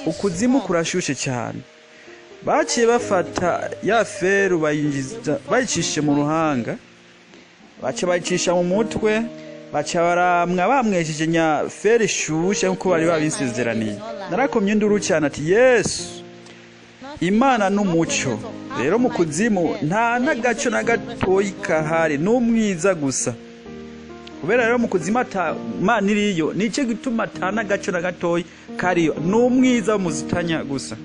ukuzimu kurashushe cyane. Baciye bafata ya feru bayicishe mu ruhanga, baca bayicisha mu mutwe, baca baramwa bamwesheje nya feru ishushe nkuko bari babisezeraniye. Narakomye induru cyane ati Yesu, Imana n'umuco. Rero mu kuzimu nta nagaco na gatoyi kahari, n'umwiza gusa. Kubera rero mu kuzimu Imana iriyo, nice gituma atana gaco na gatoyi kariyo, n'umwiza muzitanya gusa.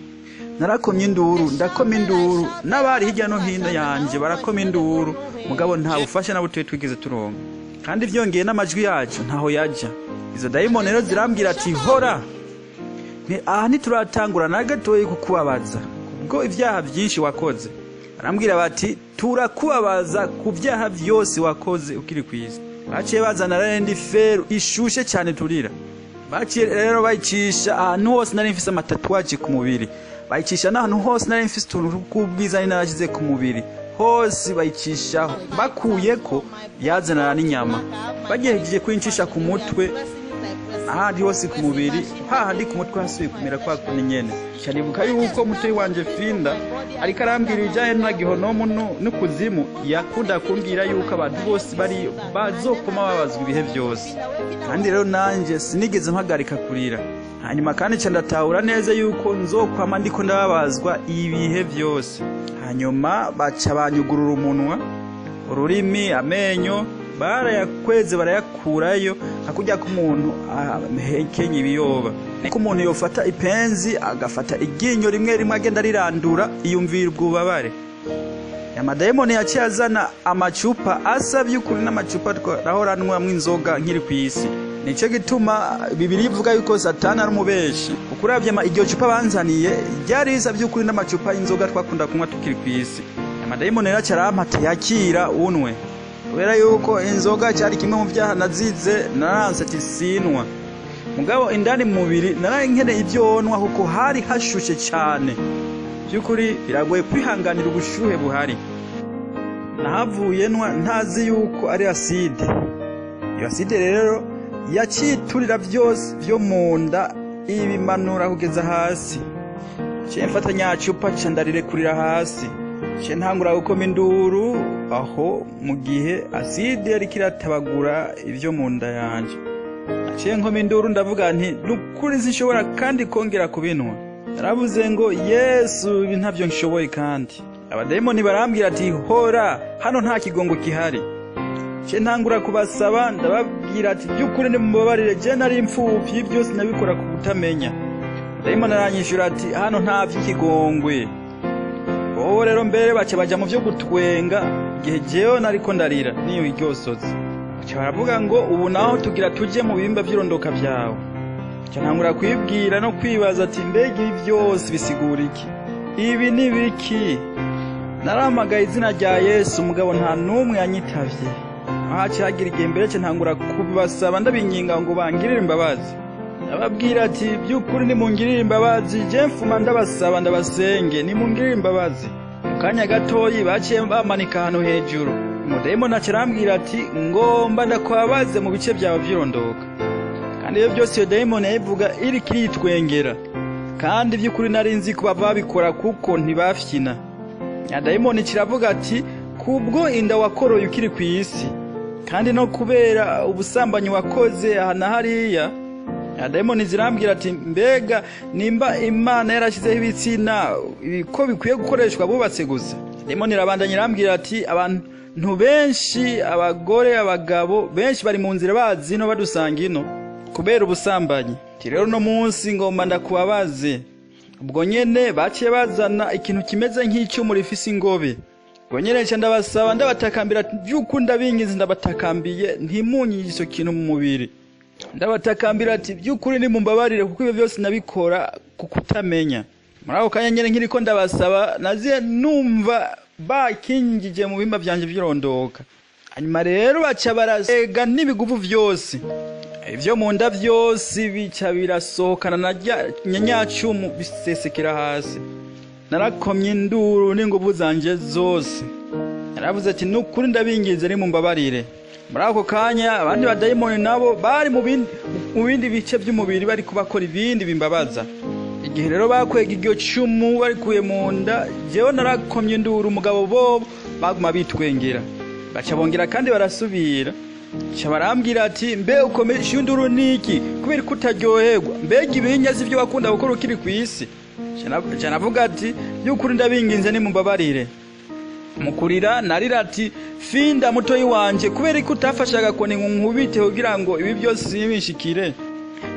Narakomye induru, ndakoma induru, n'abari hirya no hino yanje barakoma induru, mugabo nta bufasha na butoye twigeze turonka. Kandi vyongeye n'amajwi yacu ntaho yaja. Izo daimoni rero zirambwira ati hora, aha ntituratangura na gatoyi kukubabaza kubwo ivyaha vyinshi wakoze. Barambwira bati turakubabaza ku vyaha vyose wakoze ukiri kwisi. Baciye bazana rendi feru ishushe cyane turira. Baciye rero bayicisha ahantu hose nari mfise amatatuwaje ku mubiri. Bayicisha n'ahantu hose nari mfise utuntu tw'ubwiza narashize ku mubiri. Hose bayicishaho. Bakuyeko yazana n'inyama. Bagejeje kwincisha ku mutwe ahandi hose ku mubiri, hahandi ku mutwe hasubiye kumera kwa kundi nyene. Cyanibuka yuko mutoyi wanje Finda ariko arambwira ijanye na gihonomo n'ukuzimu, yakunda kumbwira yuko abantu bose bari bazokoma babazwa ibihe byose. Kandi rero nanje sinigeze mpagarika kurira. Hanyuma kandi ndatahura neza yuko nzokwama ndiko ndababazwa ibihe byose. Hanyuma baca banyugurura umunwa, ururimi, amenyo, barayakweze barayakurayo hakujya ku muntu ahekenye ibiyoba. Niko umuntu yofata ipenzi agafata iginyo rimwe rimwe agenda rirandura iyumvira ubwubabare. Amadayimoni yaciye azana amacupa asa by'ukuri n'amacupa twahoranwa mw'inzoga nkiri kwisi. Nico gituma Bibiri ivuga yuko Satani ari umubeshi. Ukuravye iryo cupa banzaniye ryari isa by'ukuri n'amacupa y'inzoga twakunda kunywa tukiri kwisi. Amadayimoni yaciye arampata yakira unwe. Kubera yuko inzoga cyari kimwe mu byaha nazize, naranse ati sinwa. Mugabo indani mu mubiri narankeneye ivyonwa kuko hari hashushe cyane. Byukuri biragoye kwihanganira ubushuhe buhari. Nahavuye ntazi yuko ari acide. Iyo acide rero yaciturira byose byo munda ibimanura kugeza hasi. Cye mfatanya cupa candarire kurira hasi. Cye ntangura gukoma induru aho mu gihe acide yari kiratabagura ivyo munda yanje. Cye nkoma induru ndavuga nti nukuri zishobora kandi kongera kubinwa. Naravuze ngo Yesu ibi ntavyo nshoboye kandi. Abadayimoni barambwira ati hora hano nta kigongo kihari. Cye ntangura kubasaba ndababwira ati byukuri nimubabarire je nari impfuvyi byose nabikora ku kutamenya. Dayimoni aranyishura ati hano nta vy'ikigongwe. Bo rero mbere bace baja mu byo gutwenga gihe jewe nariko ndarira niyo iryosoze. Bace baravuga ngo ubu naho tugira tuje mu bimba by'irondoka vyawe. Ntangura kwibwira no kwibaza ati mbega ibi byose bisigura iki? Ibi ni biki? Naramagaye izina rya Yesu mugabo nta numwe yanyitavye. Aha cyagira igihe mbere cye ntangura kubasaba ndabinyinga ngo bangirire imbabazi. Ababwira ati by'ukuri nimungirire imbabazi, je mfuma ndabasaba ndabasenge nimungirire imbabazi. Mukanya gatoyi baciye bamanika hano hejuru. Umudayimoni acirambwira ati ngomba ndakwabaze mu bice byawe by'irondoka. Kandi iyo byose iyo dayimoni yayivuga iri kiritwengera. Kandi by'ukuri nari nzi ko babikora kuko ntibafyina. Ya dayimoni kiravuga ati kubwo inda wakoroye ukiri ku isi kandi no kubera ubusambanyi wakoze ahana hariya. Ya dayimoni zirambwira ati mbega nimba Imana yarashizeho ibitsina ko bikwiye gukoreshwa bubatse gusa. Dayimoni rabandanya irambwira ati abantu benshi, abagore, abagabo benshi bari mu nzira bazi no badusanga ino kubera ubusambanyi. Rero no munsi ngomba ndakubabaze. Ubwo nyene baciye bazana ikintu kimeze nk'icyuma rifise ingobe. Ubwo nyene nca ndabasaba ndabatakambira byuko ndabingize ndabatakambiye ntimunyigisho kintu mu mubiri. Ndabatakambira ati byukuri ni mumbabarire kuko ibyo byose nabikora kukutamenya. Muri ako kanya nyene nkiriko ndabasaba naziye numva bakingije mu bimba byanje by'irondoka. Hanyuma rero baca barasega n'ibiguvu byose. Ivyo munda byose bica birasohokana na nyanyacumu bisesekera hasi. Narakomye induru n'inguvu zanje zose. Naravuze ati nukuri ndabingize ni mumbabarire. Muri ako kanya abandi badayimoni nabo bari mu mu bindi bice by'umubiri bari kubakora ibindi bimbabaza. Igihe rero bakwega iryo cumu barikuye mu nda, jewe narakomye induru, umugabo bobo baguma bitwengera. Baca bongera kandi barasubira. Ca barambwira ati mbe ukomeje induru niki kubera kutaryoherwa, mbega ibinyazi byo bakunda gukora ukiri kwisi. Ca navuga ati y'ukuri ndabinginze nimumbabarire. Mukurira narira ati finda mutoyi wanje kubera ko utafashaga kone nkubite kugira ngo ibi byose sibishikire.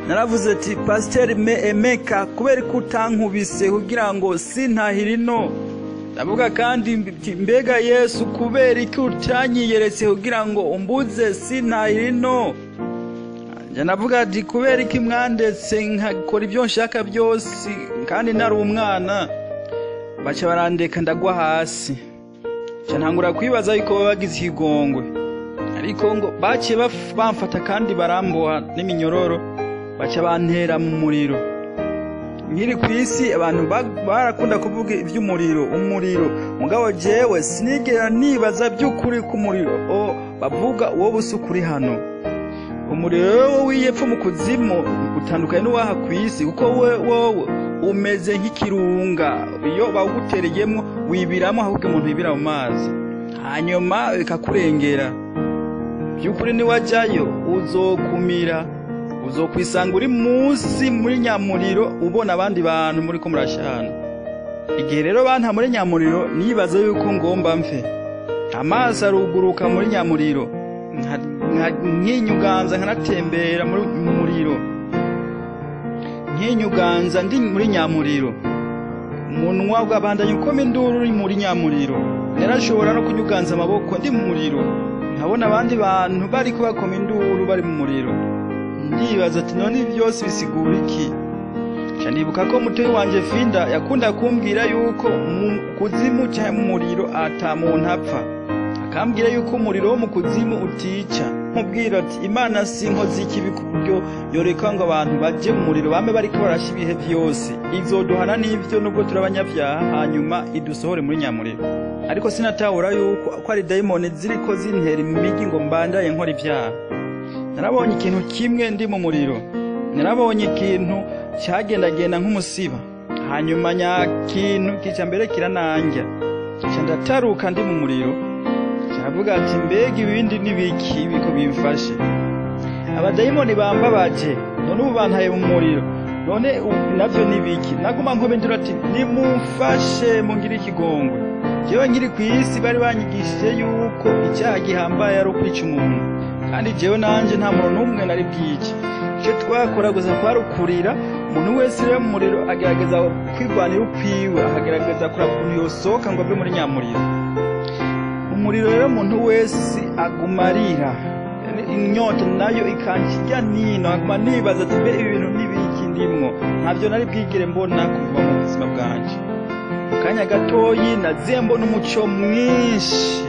Naravuze ati Pasteur Emeka kubera ko utankubise kugira ngo sintahirino. Ndavuga kandi mbega Yesu kubera ko utanyiyeretse kugira ngo umbuze sintahirino. Navuga ati kubera ko mwandetse nkakora ibyo nshaka byose kandi nari umwana. Baca barandeka ndagwa hasi. Ntangura kwibaza yuko bagize ikigongwe, ariko ngo baciye bamfata kandi baramboha n'iminyoro, baca bantera mu muriro. Nkiri kwisi abantu barakunda kuvuga iby'umuriro, umuriro, mugabo jewe sinigera nibaza by'ukuri ku muriro bavuga uwo busukuri hano. Umuriro w'iyepfo mu kuzimu utandukanye n'uwaha kwisi, kuko wowe umeze nk'ikirunga, iyo bawutereyemo wibiramo ahubwo umuntu yibira mu mazi hanyuma bikakurengera. By'ukuri niwajyayo uzokumira, uzokwisanga uri munsi muri nyamuriro ubona abandi bantu muri ko murashana. Igihe rero banta muri nyamuriro nibaza yuko ngomba mfe, amazi aruguruka muri nyamuriro, nkinyuganza nkanatembera muri muriro, nkinyuganza ndi muri nyamuriro. Umunwa ugabandanya ukoma induru uri muri nyamuriro. Narashobora no kunyuganza amaboko ndi mu muriro, nkabona abandi bantu bari kubakoma induru bari mu muriro. Ndibaza ati none byose bisigura iki? Ndibuka ko mutoyi wanje Finda yakunda kumbwira yuko mu kuzimu cyangwa mu muriro ata muntu apfa, akambwira yuko umuriro wo mu kuzimu utica. Mubwira ati Imana si inkozi y'ikibi kubyo yoreka ngo abantu baje mu muriro bame bariko barasha ibihe byose, izoduhana n'ivyo nubwo turabanyavyaha hanyuma idusohore muri nyamuriro. Ariko sinatahura yuko ko ari daimoni ziriko zintera imigi ngo mbandaye nkora ivyaha. Narabonye ikintu kimwe ndi mu muriro, narabonye ikintu cyagendagenda nk'umusiba, hanyuma nyakintu kica mbere kirananja, kica ndataruka ndi mu muriro. Aravuga ati mbega ibindi nibiki biko bimfashe, abadayimoni bambabaje none ubu bantaye mu muriro, none navyo nibiki? Naguma nkobe ndura ati nimumfashe mungire ikigongwe. Jewe nkiri kwisi bari banyigishije yuko icyaha gihambaye ari ukwica umuntu, kandi jewe nanje nta muntu n'umwe nari bwice. Icyo twakora gusa kwarukurira, umuntu wese rero mu muriro agerageza kwirwanira ukwiwe, agerageza kuraba ukuntu yosohoka ngo ave muri nyamuriro. Umuriro rero umuntu wese agumarira, inyota nayo ikankijya nino, aguma nibaza ati mbe ibintu nibiki ndimwo, ntabyo nari bwigire mbona kuva mu buzima bwanje. Kanya gatoyi naziye mbona umuco mwinshi,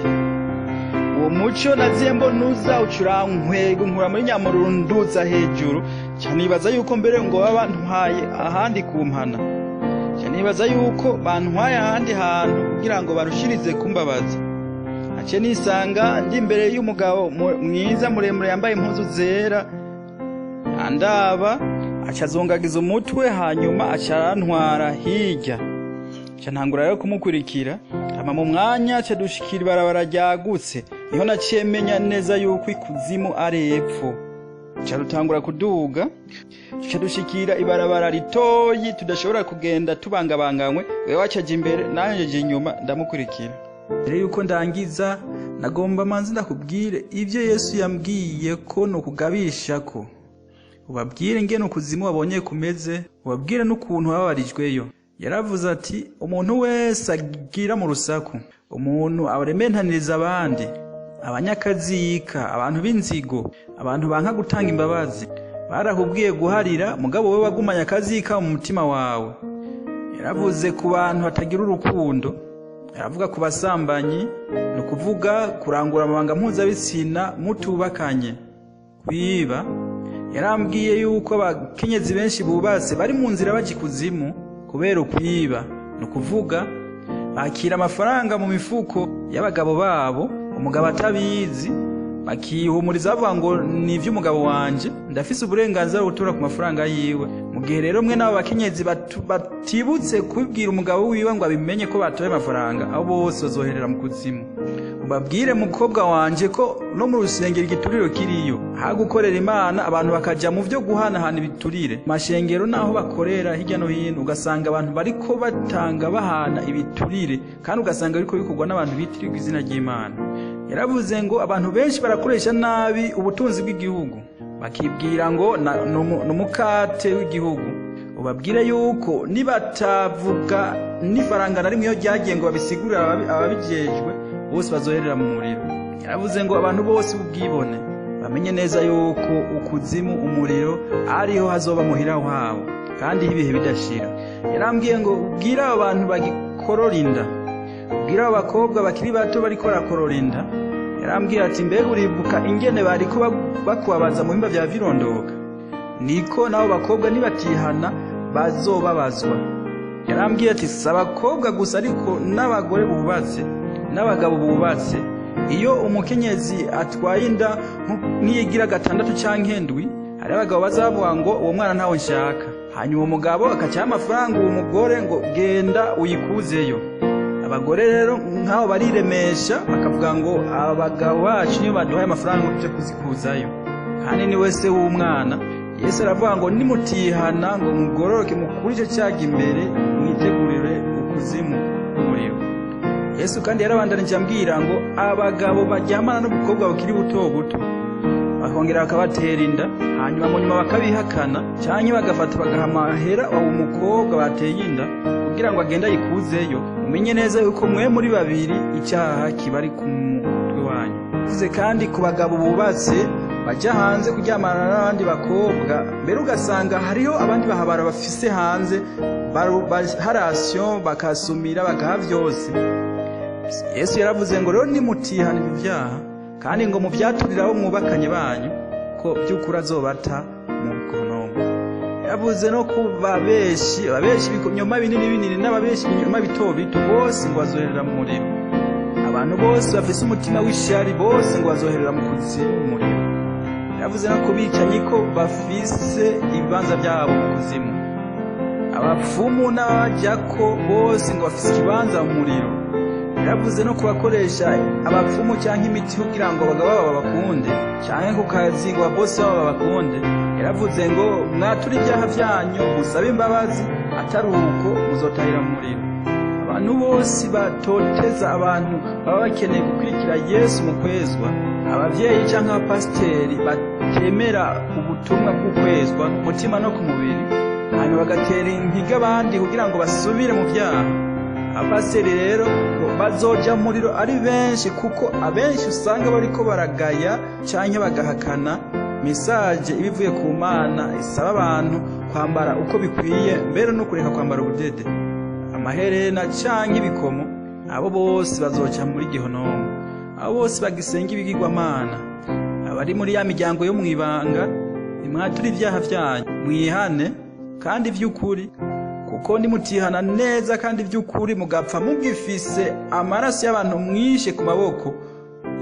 uwo muco naziye mbona uza ucurankwega nkura muri nyamuriro nduza hejuru. Cyanibaza yuko mbere ngo babantwaye ahandi kumpana, cyanibaza yuko bantwaye ahandi hantu kugira ngo barushirize kumbabaza. Ace nisanga ndi imbere y'umugabo mwiza muremure yambaye impuzu zera, andaba acazongagiza umutwe hanyuma acarantwara hirya. Ntangura rero kumukurikira, ama mu mwanya aca dushikira ibarabara ryagutse, niho naciye menya neza yuko ikuzimu ari epfo. Aca rutangura kuduga, aca dushikira ibarabara ritoyi tudashobora kugenda tubangabanganywe, wewe wacaje imbere nanje je inyuma ndamukurikira. Mbere yuko ndangiza nagomba manzi ndakubwire ivyo Yesu yambwiye ko no kugabisha ko ubabwire ngene ukuzimu wabonye kumeze, ubabwire n'ukuntu wababarijweyo. Yaravuze ati umuntu wese agira mu rusaku, umuntu abarementaniriza abandi, abanyakazika, abantu b'inzigo, abantu banka gutanga imbabazi, barakubwiye guharira mugabo we wagumanya akazika mu mutima wawe. Yaravuze ku bantu batagira urukundo, yaravuga ku basambanyi, no kuvuga kurangura amabanga mpuzabitsina mutubakanye, kwiba. Yarambwiye yuko abakenyezi benshi bubatse bari mu nzira bagikuzimu kubera ukwiba, no kuvuga bakira amafaranga mu mifuko y'abagabo babo, umugabo atabizi, bakihumuriza bavuga ngo ni ivy'umugabo wanje, ndafise uburenganzira bwo gutura ku mafaranga yiwe. Mu gihe rero mwe n'abo bakenyezi batibutse kubibwira umugabo wiwe ngo abimenye ko batoye amafaranga, abo bose bazoherera mu kuzimu. Ubabwire mukobwa wanje ko no mu rusengero igituriro kiriyo, hagukorera Imana abantu bakaja mu vyo guhanahana ibiturire. Mashengero naho bakorera hirya no hino ugasanga abantu bariko batanga bahana ibiturire, kandi ugasanga biriko bikorwa n'abantu bitirirwa izina ry'Imana. Yaravuze ngo abantu benshi barakoresha nabi ubutunzi bw'igihugu, bakibwira ngo n'umukate w'igihugu. Ubabwire yuko nibatavuga n'ifaranga na rimwe iyo ryagiye ngo babisigurire ababijejwe, bose bazoherera mu muriro. Yaravuze ngo abantu bose ubwibone bamenye neza yuko ukuzimu, umuriro ariho hazoba muhira wabo, kandi ibihe bidashira. Yarambwiye ngo ubwire abo bantu bagikorora inda, ubwire abo bakobwa bakiri bato bariko barakorora inda. Yarambwiye ati mbega uribuka ingene bariko bakubabaza mu bimba vya virondoka, niko nabo bakobwa nibatihana bazobabazwa. Yarambwiye ati si abakobwa gusa ariko n'abagore bubatse n'abagabo bubatse. Iyo umukenyezi atwaye inda niyigira 6 canke 7, hari abagabo bazavuga ngo uwo mwana ntawe nshaka, hanyuma umugabo akaca amafaranga uwo mugore ngo genda uyikuzeyo. Abagore rero nkaho bariremesha bakavuga ngo abagabo bacu niyo baduhaye amafaranga tuje kuzikuzayo, kandi ni wese w'umwana. Yesu aravuga ngo nimutihana ngo mugororoke mukurije cyaga imbere mwitegurire ukuzimu umuriro. Yesu kandi yarabandanije ambwira ngo abagabo baryamana n'ubukobwa bukiri buto buto bakongera bakabatera inda, hanyuma mu nyuma bakabihakana cyane bagafata bagahamahera uwo mukobwa bateye inda kugira ngo agenda yikuzeyo. Umenye neza yuko mwe muri babiri icyaha kibari ku mutwe wanyu. Uze kandi ku bagabo bubatse baja hanze kuryamana n'abandi bakobwa, mbere ugasanga hariho abandi bahabara bafise hanze harasyo bakasumira bagaha vyose. Yesu yaravuze ngo rero nimutihana ibyaha, kandi ngo muvyaturira abo mwubakanye banyu ko by'ukuri azobata mu konomo. Yavuze no kuba abeshi ibinyoma binini n'ababeshi ibinyoma bito bito, bose ngo bazoherera mu muriro. Abantu bose bafise umutima w'ishari bose ngo bazoherera mu kuzimu umuriro. Yavuze no kubicanyi ko bafise ibibanza byabo mu kuzimu. Abapfumu n'abajyako bose ngo bafise ikibanza mu muriro. Yaravuze no kubakoresha abapfumu cyangwa imiti kugira ngo abagabo babo bakunde, cyangwa ku kazi ngo abose babo bakunde. Yaravuze ngo mwatura ibyaha byanyu musabe imbabazi, atari uko muzotahira mu muriro. Abantu bose batoteza abantu baba bakeneye gukurikira Yesu mu kwezwa, abavyeyi cyangwa abapasiteri batemera ubutumwa bw'ukwezwa ku mutima no ku mubiri, hanyuma bagatera impiga abandi kugira ngo basubire mu byaha. Abapasiteri rero bazoja muriro ari benshi, kuko abenshi usanga bariko baragaya canke bagahakana message ibivuye ku Mana isaba abantu kwambara uko bikwiye, mbere no kureka kwambara ubudede, amaherena canke ibikomo. Abo bose bazoca muri gihonomo, abo bose bagisenga ibigirwamana. Abari muri ya miryango yo mwibanga, nimwatura ibyaha byanyu mwihane kandi vy'ukuri, kuko nimutihana neza kandi vy'ukuri mugapfa mugifise amaraso y'abantu mwishe ku maboko,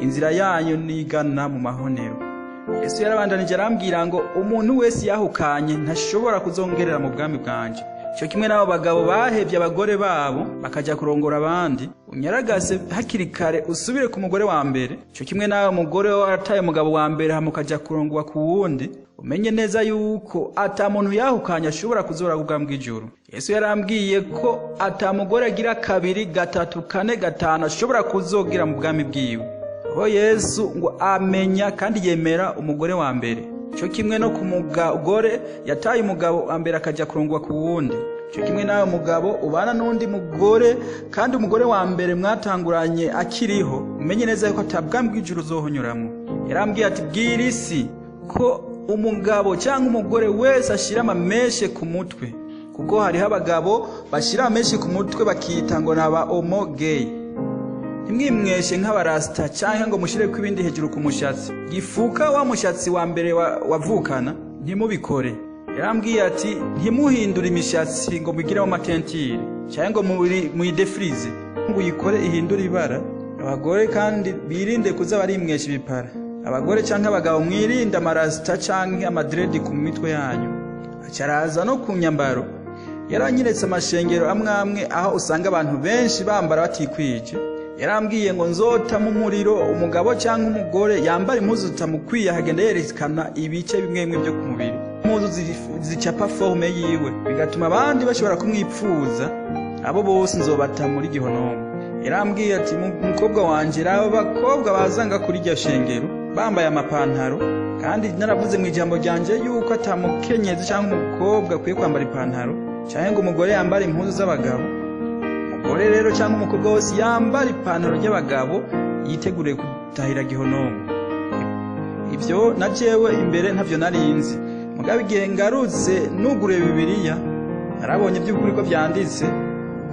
inzira yanyu nigana mu mahonero. Yesu yarabandanije arambwira ngo umuntu wese yahukanye ntashobora kuzongerera mu bwami bwanje. Cyo kimwe n'abo bagabo bahevye abagore babo bakaja kurongora abandi, unyaragase hakiri kare usubire ku mugore wa mbere. Cyo kimwe n'abo mugore warataye umugabo wa mbere hamukaja kurongwa ku wundi, umenye neza yuko ata muntu yahukanye ashobora kuzora kugambwa ijuru. Yesu yarambwiye ko ata mugore agira 2, 3, 4, 5 ashobora kuzogira mu bwami bwiwe. Ho Yesu ngo amenya kandi yemera umugore wa mbere. Cyo kimwe no ku mugore yataye umugabo wa mbere akaja kurongwa ku wundi. Cyo kimwe nawe mugabo ubana n'undi mugore kandi umugore wa mbere mwatanguranye akiriho, umenye neza yuko atabwambwa ijuru uzohonyuramo. Yarambwiye ati bwira isi ko umugabo cyangwa umugore wese ashira amameshe ku mutwe, kuko hariho abagabo bashira amameshe ku mutwe bakita ngo naba homo gay. Ntimwimweshe nk'abarasta cyangwa ngo mushire ku ibindi hejuru ku mushatsi, gifuka wa mushatsi wa mbere wavukana ntimubikore. Yarambwiye ati ntimuhindure imishatsi ngo mugiremo amatentire cyangwa ngo muyidefrize ngo uyikore ihindure ibara. Abagore kandi birinde kuza barimwesha ibipara. abagore canke abagabo mwirinda amarasita canke amadredi ku mitwe yanyu. Acaraza no ku nyambaro yaranyeretse amashengero amwamwe aho usanga abantu benshi bambara batikwije. Yarambwiye ngo nzota mu muriro umugabo canke umugore yambara impuzu zitamukwiye hagenda yerekana ibice bimwe byo ku mubiri. Impuzu zicapa forme yiwe bigatuma abandi bashobora kumwipfuza. Abo bose nzobata muri gihonomo. Yarambwiye ati umukobwa wanje rabo bakobwa bazanga kuri iryo shengero bambaye amapantaro, kandi naravuze mu ijambo ryanje yuko atamukenyezi canke umukobwa akwiye kwambara ipantaro canke ngo umugore yambara impuzu z'abagabo. Umugore rero canke umukobwa wose yambara ipantaro ry'abagabo yiteguriye gutahira gihonomo. Ivyo na jewe imbere ntavyo narinzi, mugabo igihe ngarutse nugure Bibiliya narabonye by'ukuri ko vyanditse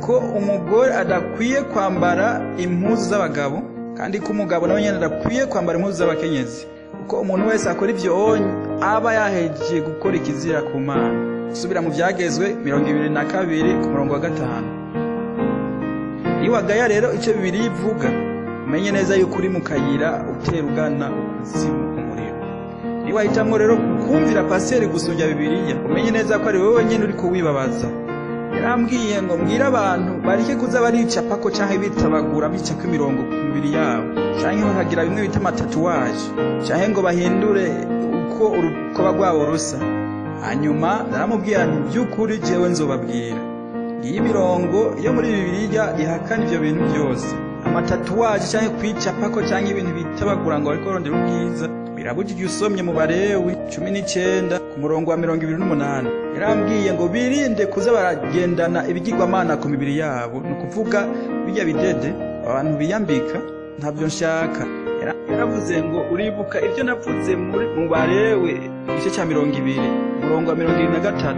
ko umugore adakwiye kwambara impuzu z'abagabo, kandi ko umugabo nawe nyene adakwiye kwambara impuzu z'abakenyezi, kuko umuntu wese akora ivyo aba yahejeje gukora ikizira ku Mana. Subira mu Vyagezwe 22 ku murongo wa 5. Niwagaya rero ico Bibiliya ivuga, umenye neza yuko uri mu kayira utera ugana ukuzimu umuriro. Niwahitamwo rero kumvira paseri gusubya Bibiliya, umenye neza ko ari wewe nyene uriko wibabaza. Yarambwiye ngo mbwira abantu barike kuza baricapako canke bitabagura bicako imirongo ku mibiri yabo, canke bakagira bimwe bita amatatuwaje, canke ngo bahindure uko urukoba rwabo rusa. Hanyuma naramubwira nti by'ukuri jewe nzobabwira. Iyi mirongo yo muri Bibiliya ihakana ivyo bintu byose. Amatatuwaje canke kwicapako canke ibintu bitabagura ngo ariko rondera ubwiza birabujije usomye mu Balewi 19 ku murongo wa 28. Yarambwiye ngo birinde kuza baragendana ibigirwamana ku mibiri yabo, no kuvuga bijya bidede abantu biyambika ntabyo nshaka. Yaravuze ngo uribuka ivyo navuze mu Balewi igice cya 20 umurongo wa 23.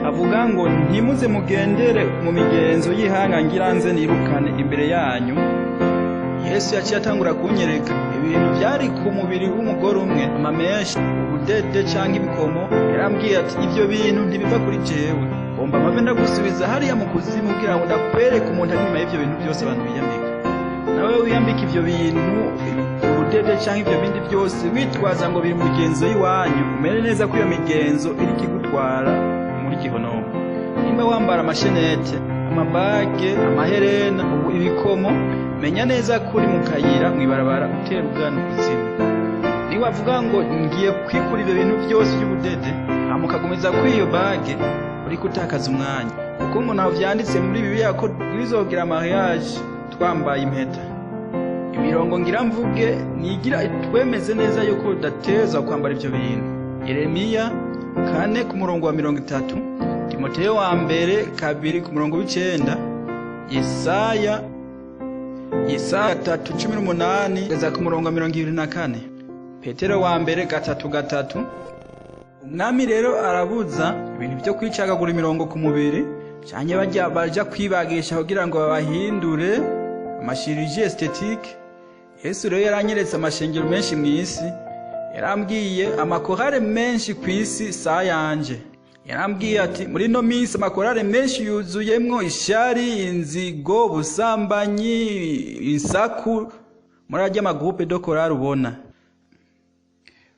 Avuga ngo ntimuze mugendere mu migenzo y'ihanga ngiranze nirukane imbere yanyu. Yesu yaciye atangura kunyereka ibintu byari ku mubiri w'umugore umwe, amamenshi, ubudede canke ibikomo. Yarambwiye ati ivyo bintu ntibiva kuri jewe, bomba amave ndagusubiza hariya mu kuzimu kugira ngo ndakwereke umuntu ari nyuma y'ivyo bintu byose abantu biyambika. Nawe wiyambika ivyo bintu, ubudede canke ivyo bindi byose witwaza ngo biri mu migenzo y'iwanyu, umere neza ko iyo migenzo iri kigutwara muri gihonomo. Nimba wambara amashenete, amabage, amaherena, ibikomo, menya neza ko uri mu kayira mwibarabara utera ugana ukuzimu. Niwavuga ngo ngiye kwikura ibyo bintu byose by'ubudede amukagumiza kuri iyo bage, uri kutakaza umwanya, kuko ngo naho vyanditse muri Bibiliya ko bizogira mariage twambaye impeta. Imirongo ngira mvuge nigira twemeze neza yuko udateza kwambara ivyo bintu. Yeremiya 4 ku murongo wa 30, Timoteyo wa mbere 2 ku murongo w'9, Yesaya 3:18 kugeza ku murongo wa 24, Petero wa mbere 3:3. Umwami rero arabuza ibintu byo kwicagagura imirongo ku mubiri cyane baja kwibagisha kugira ngo babahindure amashirurgie esthétique. Yesu rero yaranyeretse amashengero menshi mu isi. Yarambwiye amakorale menshi ku isi sa yanje. Yarambwiye ati muri no minsi amakorale menshi yuzuyemwo ishari, inzigo, busambanyi, insaku. Murajya amagroupe do korale ubona,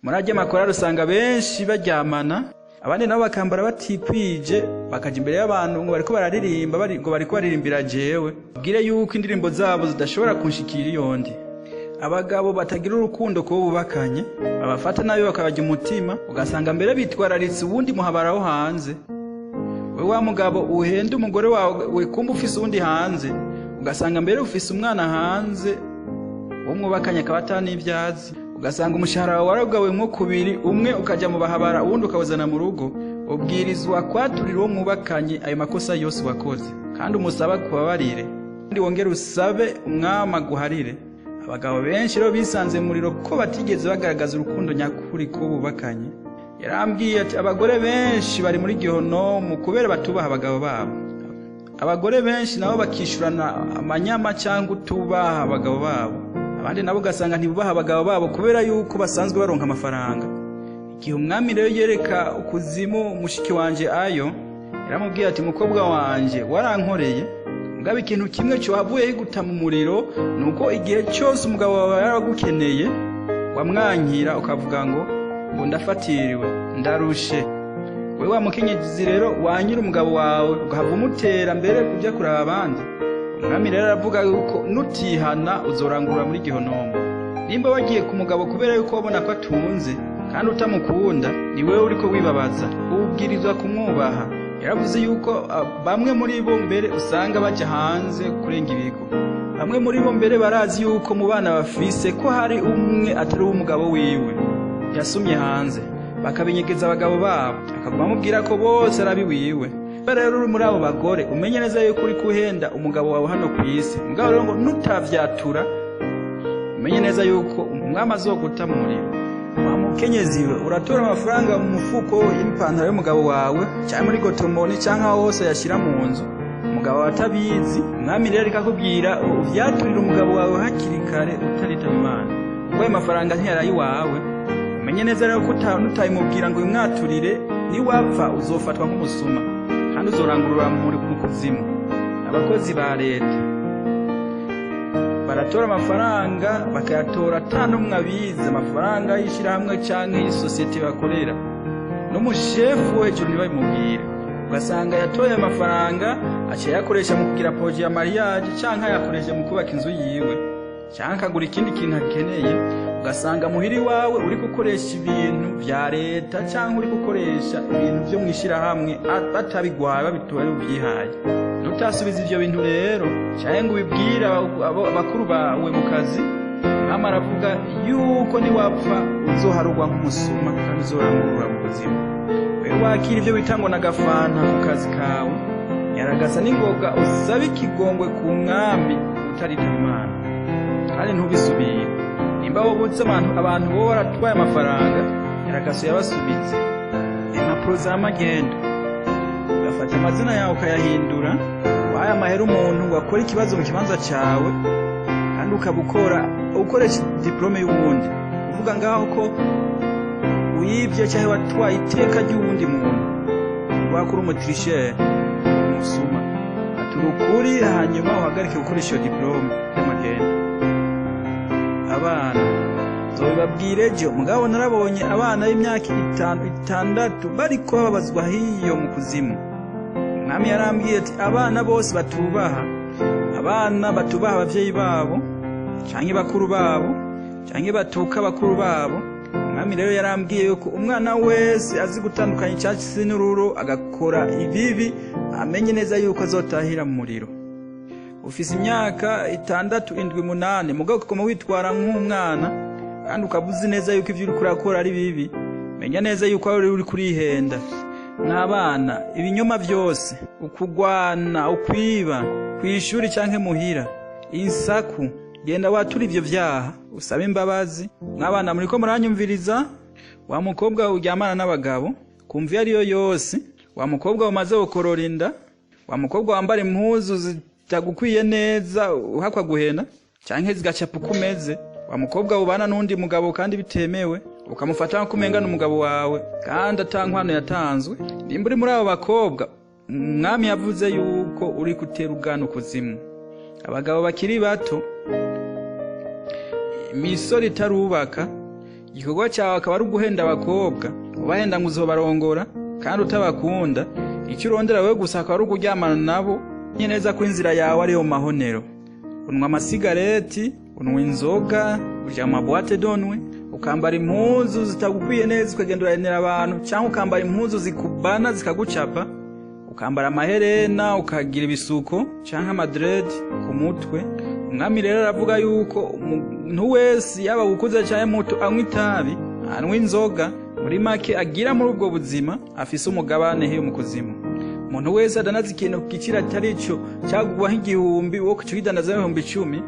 murajya amakorale usanga benshi baryamana, abandi nabo bakambara batikwije bakaja imbere y'abantu ngo bariko bararirimba ngo bariko baririmbira jewe, bwire yuko indirimbo zabo zidashobora kunshikira yondi. Abagabo batagira urukundo ko bubakanye babafata nabi bakabajya umutima, ugasanga mbere bitwararitse ubundi muhabaraho hanze. We wa mugabo uhenda umugore wawe kumba ufise ubundi hanze, ugasanga mbere ufise umwana hanze wo mwubakanye akabatana ibyazi, ugasanga umushahara wawe waragawe mwo kubiri, umwe ukaja mu bahabara ubundi ukawuzana mu rugo. Ubwirizwa kwaturira uwo mwubakanye ayo makosa yose wakoze, kandi umusaba kubabarire, kandi wongere usabe umwama guharire. Abagabo benshi rero bisanze mu muriro ko batigeze bagaragaza urukundo nyakuri ko bubakanye. Yarambwiye ati abagore benshi bari muri gihonomo kubera batubaha abagabo babo. Abagore benshi nabo bakishurana amanyama cyangwa utubaha abagabo babo. Abandi nabo gasanga ntibubaha abagabo babo kubera yuko basanzwe baronka amafaranga. Igihe umwami rero yereka ukuzimu mushiki wanje ayo, yaramubwiye ati umukobwa wanje warankoreye, ngabe ikintu kimwe cyo wavuye guta mu muriro nuko igihe cyose umugabo wawe yaragukeneye wamwankira ukavuga ngo ndafatiriwe ndarushe. Wewe wa mukenyezi rero wanyira umugabo wawe ugahava umutera mbere kujya kuraba abandi. Umwami rero aravuga yuko nutihana uzorangurura muri gihonomo. Nimba wagiye ku mugabo kubera yuko wabona ko atunze kandi utamukunda, ni wewe uriko wibabaza, ubwirizwa kumwubaha. Yaravuze yuko bamwe muri bo mbere usanga baje hanze kurenga ibigo. Bamwe muri bo mbere barazi yuko mu bana bafise ko hari umwe atari umugabo wiwe yasumye hanze, bakabinyegeza abagabo babo, akaguma amubwira ko bose arabiwiwe. Rero uri muri abo bagore umenye neza yuko uri kuhenda umugabo wawe hano ku isi. Mugabo rero ngo nutavyatura umenye neza yuko umwami azoguta mu muriro. Wa mukenyezi we uratora amafaranga mu mufuko y'ipantaro y'umugabo wawe cyangwa muri gotomoni cyangwa aho hose yashira mu nzu, umugabo atabizi. Umwami rero akakubwira uvyaturira umugabo wawe hakiri kare utarita Imana, ubwo ayo mafaranga ntiyarayi wawe. Umenye neza rero ko utayimubwira ngo umwaturire, ni wapfa uzofatwa nk'umusuma kandi uzorangurura mu kuzimu. Abakozi ba leta baratora amafaranga bakayatora atanumwe abizi, amafaranga y'ishirahamwe canke y'isosiyete bakorera. N'umushefu hejuru ntibabimubwire, ugasanga yatoye amafaranga aciye yakoresha mu kugira projet ya mariage canke yakoresha mu kubaka inzu yiwe canke akagura ikindi kintu akeneye. Ugasanga muhiri wawe uri gukoresha ibintu vya leta canke uri gukoresha ibintu vyo mwishirahamwe batabigwaye babitoye ubyihaye. Nutasubiza ivyo bintu rero canke ngo ubibwira abakuru bawe mu kazi, mama aravuga yuko ni wapfa uzoharugwa nk'umusuma kandi uzorangurura mu buzima. Wewe wakira ivyo bitango n'agafanta ku kazi kawe, yaragasa n'ingoga usabe ikigongwe ku mwami utarita Imana kandi ntubisubire. Nimba wobutse abantu bo baratwaye amafaranga, yaragasa yabasubize impapuro z'amagendo, ugafata amazina yawe ukayahindura, waye amahera umuntu ngo akore ikibazo mu kibanza cawe kandi ukabukora ukoresha diplome y'uwundi, uvuga ngaho ko wibye cyangwa watwaye iteka ry'uwundi muntu, wakora umutricher umusuma. Aturukuri hanyuma uhagarike gukoresha iyo diplome y'amagendo. Abana zobibabwire je, mugabo narabonye abana b'imyaka 5-6 bariko babazwa hiyo mu kuzimu. Mwami yarambwiye ati abana bose batubaha abavyeyi babo canke bakuru babo canke batuka bakuru babo. Mwami rero yarambwiye yuko umwana wese azi gutandukanya icyatsi n'ururo agakora ibibi amenye neza yuko azotahira mu muriro. Ufise imyaka 6, 7, 8 mugabo ukoma witwara nk'umwana kandi ukabuzi neza yuko ivyo uri kurakora ari bibi, menya neza yuko uri kurihenda. N'abana ibinyoma byose, ukugwana, ukwiba, kwishuri canke muhira, insaku, genda watura ivyo vyaha usaba imbabazi. N'abana muriko muranyumviriza, wa mukobwa uryamana n'abagabo kumva ariyo yose, wa mukobwa umaze gukorora inda, wa mukobwa wambara impuzu zitagukwiye neza uhakwa guhena canke zigacapa ukumeze, wa mukobwa ubana n'undi mugabo kandi bitemewe ukamufata nkumenga n'umugabo wawe kandi atankwano yatanzwe. Nimba uri muri abo bakobwa, mwami yavuze yuko uri gutera ugana kuzimu. Abagabo bakiri bato, imisoro itarubaka, igikorwa cyawe akaba ari uguhenda abakobwa, ubahenda ngo uzobarongora kandi utabakunda. Icyo urondera wewe gusa akaba ari ukuryamana nabo, nye neza ko inzira yawe ariyo mahonero. Unwa amasigareti, unwa inzoga, urya amabwate donwe, ukambara impuzu zitagukwiye neza ukagenda urayenera abantu, cyangwa ukambara impuzu zikubana zikagucapa, ukambara amaherena ukagira ibisuko cyangwa amadred ku mutwe. Umwami rero aravuga yuko umuntu wese yaba gukuza cyangwa muto anywa itabi, anywa inzoga, muri make agira muri ubwo buzima afise umugabane hiyo mu kuzimu. Umuntu wese adanaza ikintu kicira atari cyo cyagwa nk'igihumbi wo kucidandaza 10,000,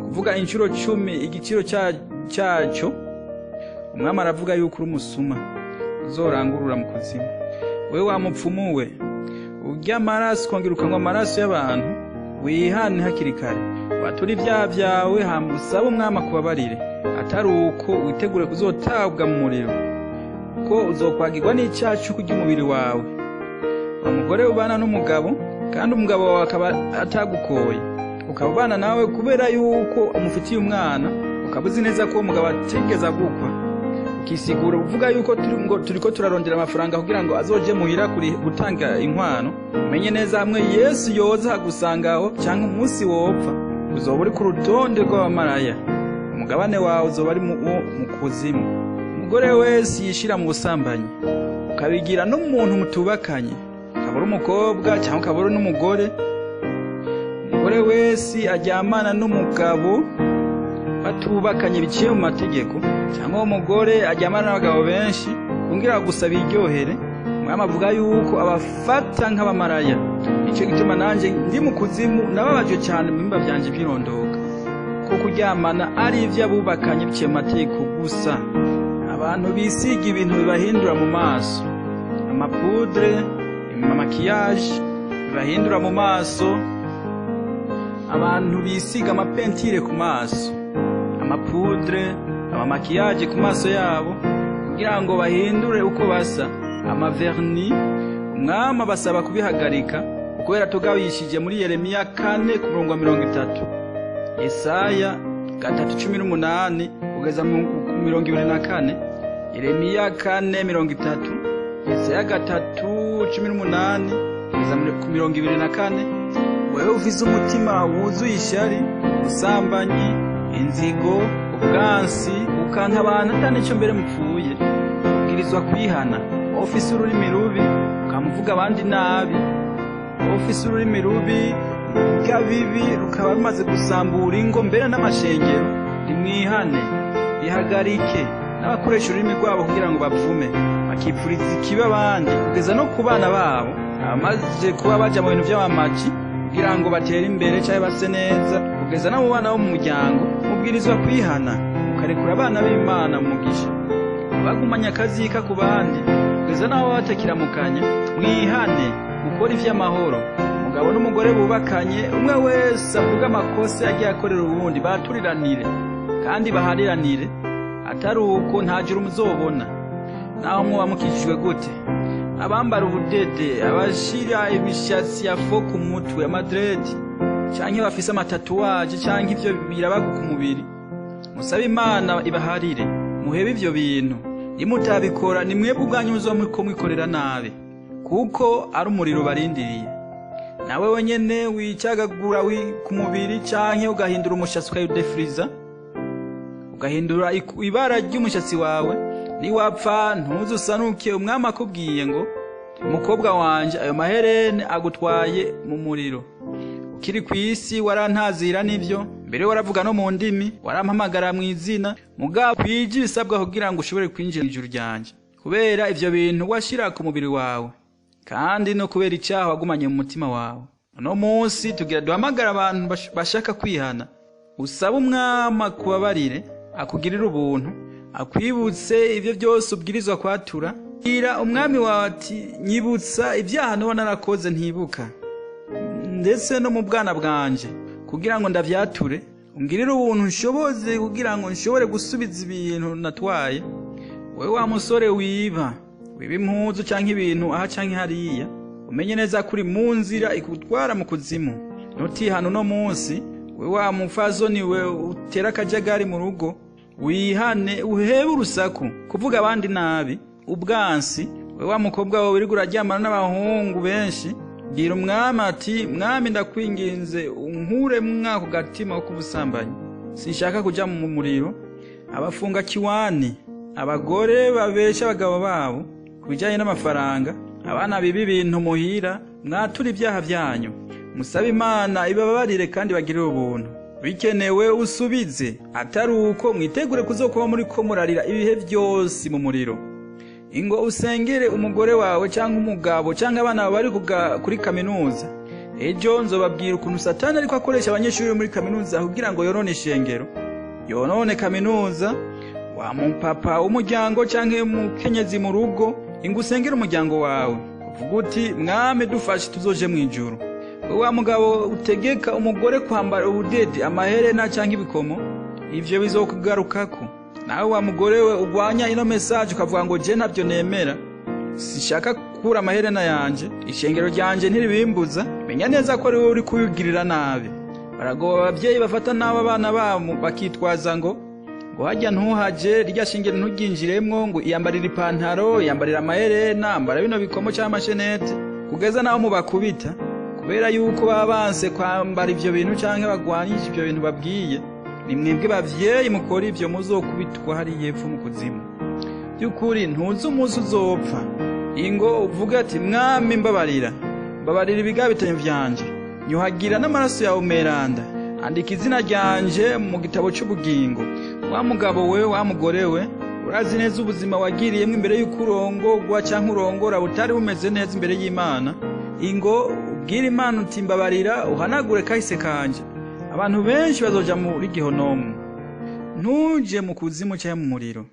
kuvuga inshuro 10 igiciro cyaco, umwami aravuga yuko uri umusuma uzorangurura mu kuzimu. Wewe wa mupfumu we, urya amaraso kongera ukanywa amaraso y'abantu, wihane hakiri kare, watura ibyaha byawe hama usabe umwami akubabarire, atari uko witegure kuzotabwa mu muriro, ko uzokwagirwa n'icyaha cyo kurya umubiri wawe. Umugore ubana n'umugabo kandi umugabo wawe akaba atagukoye, ukabana nawe kubera yuko umufitiye umwana, ukabuzi neza ko umugabo atigeza gukwa, ukisigura uvuga yuko turiko turarondera amafaranga kugira ngo azoje muhira kuri gutanga inkwano, umenye neza hamwe Yesu yoza hagusangaho canke umunsi wopfa uzoba uri ku rutonde rw'abamaraya, umugabane wawe uzoba ari mu kuzimu. Umugore wese yishira mu busambanyi ukabigira n'umuntu mutubakanye, ukabura umukobwa cyangwa ukabura n'umugore, umugore wese aryamana n'umugabo batubakanye biciye mu mategeko, cyangwa umugore aryamana n'abagabo benshi kugira gusa biryohere, umwami avuga yuko abafata nk'abamaraya. Nicyo gituma nanje ndi mu kuzimu nababaje cyane mu bimba byanje byirondoka, ko kuryamana ari ivy'abubakanye biciye mu mategeko gusa. Abantu bisiga ibintu bibahindura mu maso, amapudre, amakiyaje bibahindura mu maso, abantu bisiga amapentire ku maso, amapudre, amakiyaje ku maso yabo kugira ngo bahindure uko basa, amaverni. Umwami basaba kubihagarika kubera tugabishije muri Yeremiya 4:30, Yesaya 3:18 kugeza mu 24, Yeremiya 4:30, Yesaya 3:18 kugeza mu 24. Wewe ufise umutima wuzuye ishyari, ubusambanyi, inzigo, ubwansi, ukanka abantu atanico mbere mupfuye, ubwirizwa kwihana. Ufise ururimi rubi ukamuvuga abandi nabi, ufise ururimi rubi gabibi rukaba rumaze gusambura ingo mbere n'amashengero, rimwihane bihagarike. N'abakoresha ururimi rwabo kugira ngo bavume bakipfuriza ikibi abandi, kugeza no ku bana babo abamaze kuba baja mu bintu by'amamaji kugira ngo batere imbere cyangwa base neza, kugeza no mu bana bo mu muryango. Mubwirizwa kwihana mukarekura abana b'Imana mugisha, bagumanya akazika ku bandi, kugeza naho batakiramukanya. Mwihane gukora ivy'amahoro, umugabo n'umugore bubakanye, umwe wese avuga amakosa yagiye akorera ubundi, baturiranire kandi bahariranire, atari uko nta juru muzobona. Naho mwoba mukijijwe gute, abambara ubudede, abashira imishatsi ya fo ku mutwe, amadredi, canke bafise amatatuwaje canke ivyo birabaga ku mubiri, musabe Imana ibaharire, muhebe ivyo bintu. Nimutabikora ni mwebwe ubwanyu muzomuriko mwikorera nabi, kuko ari umuriro barindiriye. Nawe wenyene wicagagura ku mubiri canke ugahindura umushatsi ukayudefriza, ugahindura ibara ry'umushatsi wawe, niwapfa ntuzusanuke. Umwami akubwiye ngo umukobwa wanje ayo maherene agutwaye mu muriro. Ukiri kwisi warantazira n'ivyo, mbere waravuga no mu ndimi, warampamagara mu izina, mugabo kwije ibisabwa kugira ngo ushobore kwinjira ijuru ryanje, kubera ivyo bintu washira ku mubiri wawe, kandi no kubera icyaha wagumanye mu mutima wawe. No munsi tugira duhamagara abantu bashaka kwihana, usaba umwami kubabarire, akugirira ubuntu, akwibutse ivyo byose ubwirizwa kwatura. Ira umwami wawe ati nyibutsa ibyaha no narakoze ntibuka, ndetse no mu bwana bwanje, kugira ngo ndavyature, ungirire ubuntu nshoboze kugira ngo nshobore gusubiza ibintu natwaye. Wewe wa musore wiba impuzu canke ibintu aha canke hariya, umenye neza kuri mu nzira ikutwara mu kuzimu. Nutihana no munsi, wewe wa mufazoni we utera akajagari mu rugo, wihane uhebe urusaku kuvuga abandi nabi, ubwansi. Wewe wa mukobwa wawe uri uraryamana n'abahungu benshi, gira umwami ati mwami ndakwinginze unkure mwako gatima ko kubusambanyi, sinshaka kuja mu muriro. Abafunga kiwani, abagore babesha abagabo babo kubijanye n'amafaranga, abana bibi ibintu muhira, mwatura ibyaha byanyu, musabe Imana ibababarire kandi bagirire ubuntu. Bikenewe usubize, atari uko mwitegure kuzokuba muri ko murarira ibihe byose mu muriro. Ingo usengere umugore wawe cyangwa umugabo cyangwa abana bari kuri kaminuza. Ejo nzobabwira ukuntu Satani ariko akoresha abanyeshuri muri kaminuza kugira ngo yorone ishengero, yonone kaminuza. Wa mupapa umuryango cyangwa umukenyezi mu rugo, ingo usengere umuryango wawe, uvuga uti mwami dufashe tuzoje mu ijuru. Wa mugabo utegeka umugore kwambara ubudede, amaherena cyangwa ibikomo, ivyo bizokugarukako. Nawe wa mugore we ugwanya ino message ukavuga ngo je ntabyo nemera, sishaka kura amaherena yanje, ishengero ryanje ntiribimbuza, menya neza ko ari uri kubigirira nabi. Baragoba abavyeyi bafata nabo abana babo bakitwaza ngo uhajya ntuhaje, rirya shingiro nturyinjiremwo, ngo iyambarira ipantaro, iyambarira amaherena, ambara bino bikomo cyangwa amashenete, kugeza naho mubakubita, kubera yuko baba banse kwambara ivyo bintu canke bagwanyije ivyo bintu babwiye. Ni mwebwe bavyeyi mukora ivyo muzokubitwa hariya epfo mu kuzimu. By'ukuri ntuzi umunsi uzopfa, ingo uvuge ati mwami mbabarira ibigabitanye vyanje, nyuhagira n'amaraso yawe meranda, andika izina ryanje mu gitabo c'ubugingo. Wa mugabo we, wa mugore we, urazi neza ubuzima wagiriyemwo imbere y'uko urongorwa canke urongora butari bumeze neza imbere y'Imana. Ingo ubwire Imana uti mbabarira, uhanagure kahise kanje. Abantu benshi bazoja muri gihonomu, ntuje mu kuzimu canke mu muriro.